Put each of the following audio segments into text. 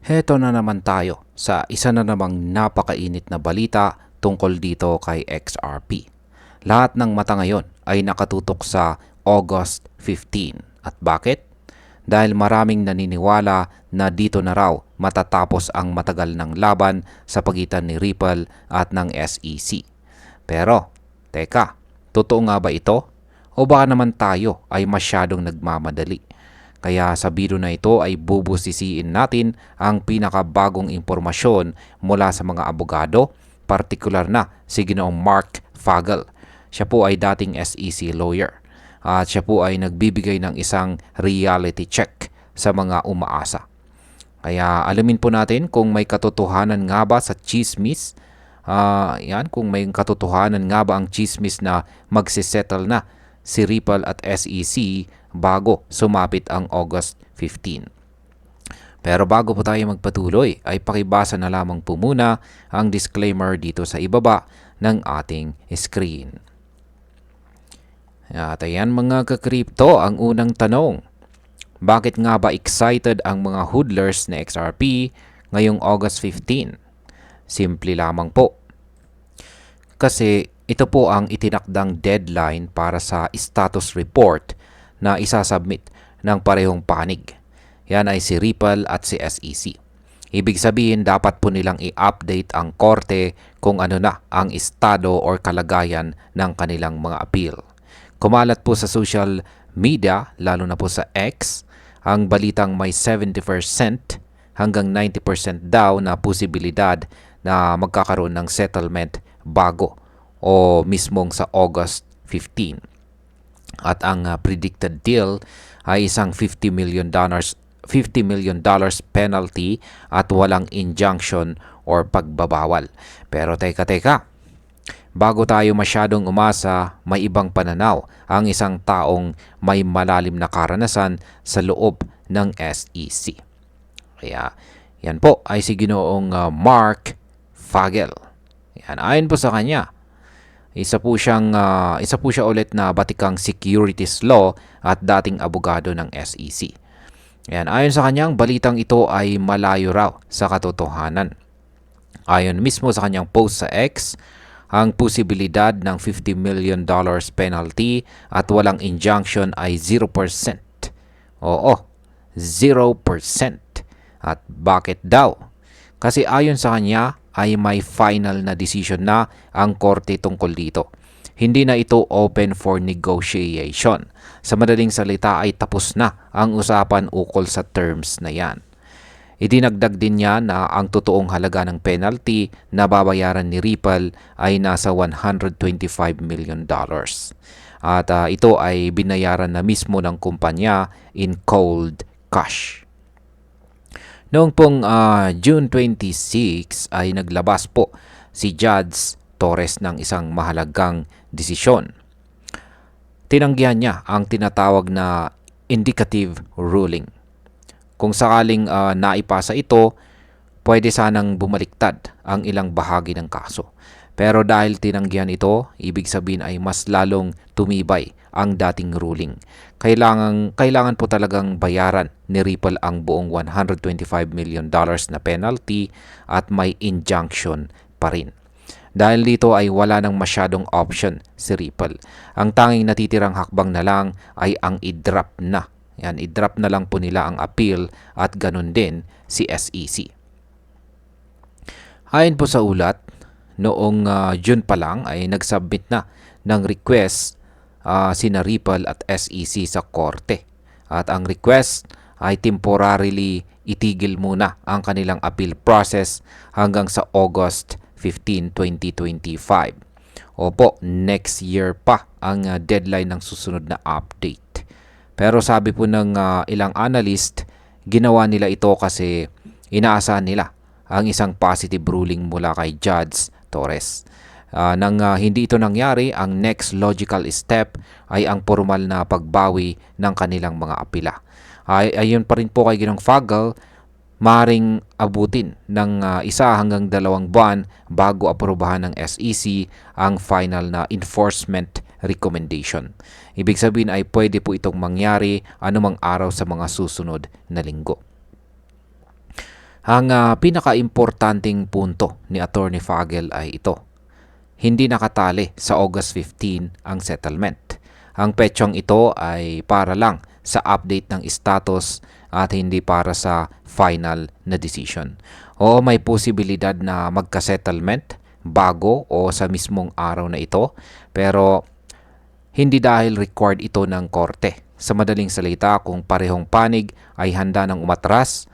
Heto na naman tayo sa isa na namang napakainit na balita tungkol dito kay XRP. Lahat ng mata ngayon ay nakatutok sa August 15. At bakit? Dahil maraming naniniwala na dito na raw matatapos ang matagal ng laban sa pagitan ni Ripple at ng SEC. Pero, teka, totoo nga ba ito? O baka naman tayo ay masyadong nagmamadali? Kaya sa video na ito ay bubusisiin natin ang pinakabagong impormasyon mula sa mga abogado, partikular na si Ginoong Mark Fagel. Siya po ay dating SEC lawyer at siya po ay nagbibigay ng isang reality check sa mga umaasa. Kaya alamin po natin kung may katotohanan nga ba sa chismis. Kung may katotohanan nga ba ang chismis na magsisettle na si Ripple at SEC bago sumapit ang August 15. Pero bago po tayo magpatuloy ay pakibasa na lamang po muna ang disclaimer dito sa ibaba ng ating screen. At ayan mga ka-crypto, ang unang tanong. Bakit nga ba excited ang mga hodlers na XRP ngayong August 15? Simple lamang po. Kasi ito po ang itinakdang deadline para sa status report na isasubmit ng parehong panig. Yan ay si Ripple at si SEC. Ibig sabihin dapat po nilang i-update ang korte kung ano na ang estado or kalagayan ng kanilang mga appeal. Kumalat po sa social media, lalo na po sa X, ang balitang may 70% hanggang 90% daw na posibilidad na magkakaroon ng settlement bago o mismong sa August 15. At ang predicted deal ay isang $50 million penalty at walang injunction or pagbabawal. Pero teka, bago tayo masyadong umasa, may ibang pananaw ang isang taong may malalim na karanasan sa loob ng SEC. Kaya yan po ay si Ginoong Mark Fagel. Yan, ayon po sa kanya, isa po siya ulit na batikang securities law at dating abogado ng SEC. Yan, ayon sa kanyang balitang ito ay malayo raw sa katotohanan. Ayon mismo sa kanyang post sa X, ang posibilidad ng $50 million penalty at walang injunction ay 0%. Oo, 0%. At bakit daw? Kasi ayon sa kanya ay may final na decision na ang korte tungkol dito. Hindi na ito open for negotiation. Sa madaling salita ay tapos na ang usapan ukol sa terms na yan. Idinagdag din niya na ang totoong halaga ng penalty na babayaran ni Ripple ay nasa $125 million. At ito ay binayaran na mismo ng kumpanya in cold cash. Noong pong June 26 ay naglabas po si Judge Torres ng isang mahalagang desisyon. Tinanggihan niya ang tinatawag na indicative ruling. Kung sakaling naipasa ito, pwede sanang bumaliktad ang ilang bahagi ng kaso. Pero dahil tinanggihan ito, ibig sabihin ay mas lalong tumibay ang dating ruling. Kailangan po talagang bayaran ni Ripple ang buong $125 million na penalty at may injunction pa rin. Dahil dito ay wala nang masyadong option si Ripple. Ang tanging natitirang hakbang na lang ay ang i-drop na. Yan, i-drop na lang po nila ang appeal at ganun din si SEC. Ayon po sa ulat, noong June pa lang ay nagsubmit na ng request sina Ripple at SEC sa korte. At ang request ay temporarily itigil muna ang kanilang appeal process hanggang sa August 15, 2025. Opo, next year pa ang deadline ng susunod na update. Pero sabi po ng ilang analyst, ginawa nila ito kasi inaasahan nila ang isang positive ruling mula kay Judge Torres. Nang hindi ito nangyari, ang next logical step ay ang formal na pagbawi ng kanilang mga apila. Ayon pa rin po kay Ginoong Fagel, maring abutin ng 1 hanggang 2 buwan bago aprobahan ng SEC ang final na enforcement recommendation. Ibig sabihin ay pwede po itong mangyari anumang araw sa mga susunod na linggo. Ang pinakaimportanting punto ni Attorney Fagel ay ito. Hindi nakatali sa August 15 ang settlement. Ang petsong ito ay para lang sa update ng status at hindi para sa final na decision. O may posibilidad na magka-settlement bago o sa mismong araw na ito, pero hindi dahil required ito ng korte. Sa madaling salita, kung parehong panig ay handa ng umatras,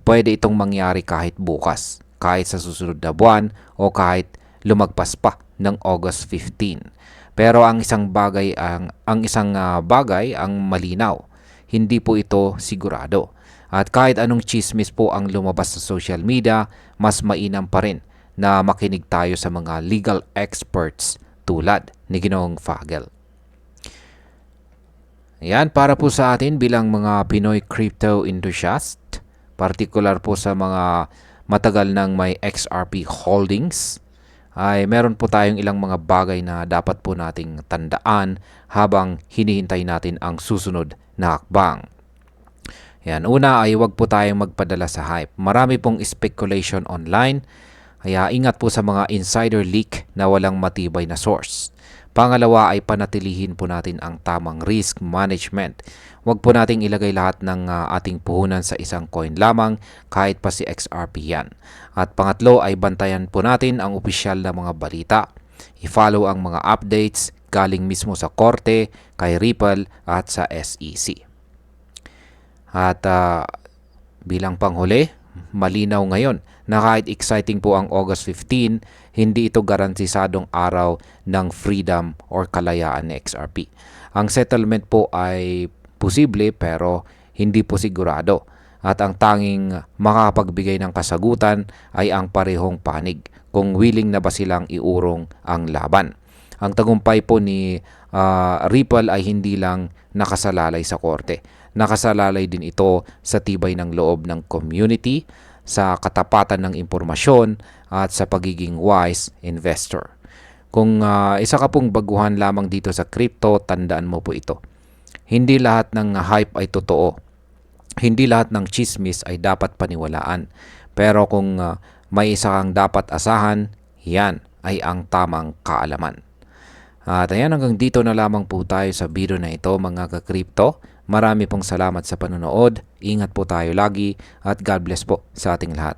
pwede itong mangyari kahit bukas, kahit sa susunod na buwan o kahit lumagpas pa ng August 15. Pero ang isang bagay ang malinaw, hindi po ito sigurado. At kahit anong chismis po ang lumabas sa social media, mas mainam pa rin na makinig tayo sa mga legal experts tulad ni Ginoong Fagel. Yan para po sa atin bilang mga Pinoy crypto enthusiast, particular po sa mga matagal nang may XRP holdings, ay meron po tayong ilang mga bagay na dapat po nating tandaan habang hinihintay natin ang susunod na hakbang. Yan, una ay huwag po tayong magpadala sa hype. Marami pong speculation online, kaya ingat po sa mga insider leak na walang matibay na source. Pangalawa ay panatilihin po natin ang tamang risk management. Huwag po nating ilagay lahat ng ating puhunan sa isang coin lamang kahit pa si XRP yan. At pangatlo ay bantayan po natin ang opisyal na mga balita. I-follow ang mga updates galing mismo sa korte, kay Ripple at sa SEC. At bilang panghuli, malinaw ngayon na kahit exciting po ang August 15, hindi ito garantisadong araw ng freedom or kalayaan ni XRP. Ang settlement po ay posible pero hindi po sigurado. At ang tanging makakapagbigay ng kasagutan ay ang parehong panig kung willing na ba silang iurong ang laban. Ang tagumpay po ni Ripple ay hindi lang nakasalalay sa korte. Nakasalalay din ito sa tibay ng loob ng community, sa katapatan ng impormasyon at sa pagiging wise investor. Kung isa ka pong baguhan lamang dito sa crypto, tandaan mo po ito. Hindi lahat ng hype ay totoo. Hindi lahat ng chismis ay dapat paniwalaan. Pero kung may isa kang dapat asahan, yan ay ang tamang kaalaman. At ayan, hanggang dito na lamang po tayo sa video na ito mga ka-crypto. Marami pong salamat sa panonood. Ingat po tayo lagi at God bless po sa ating lahat.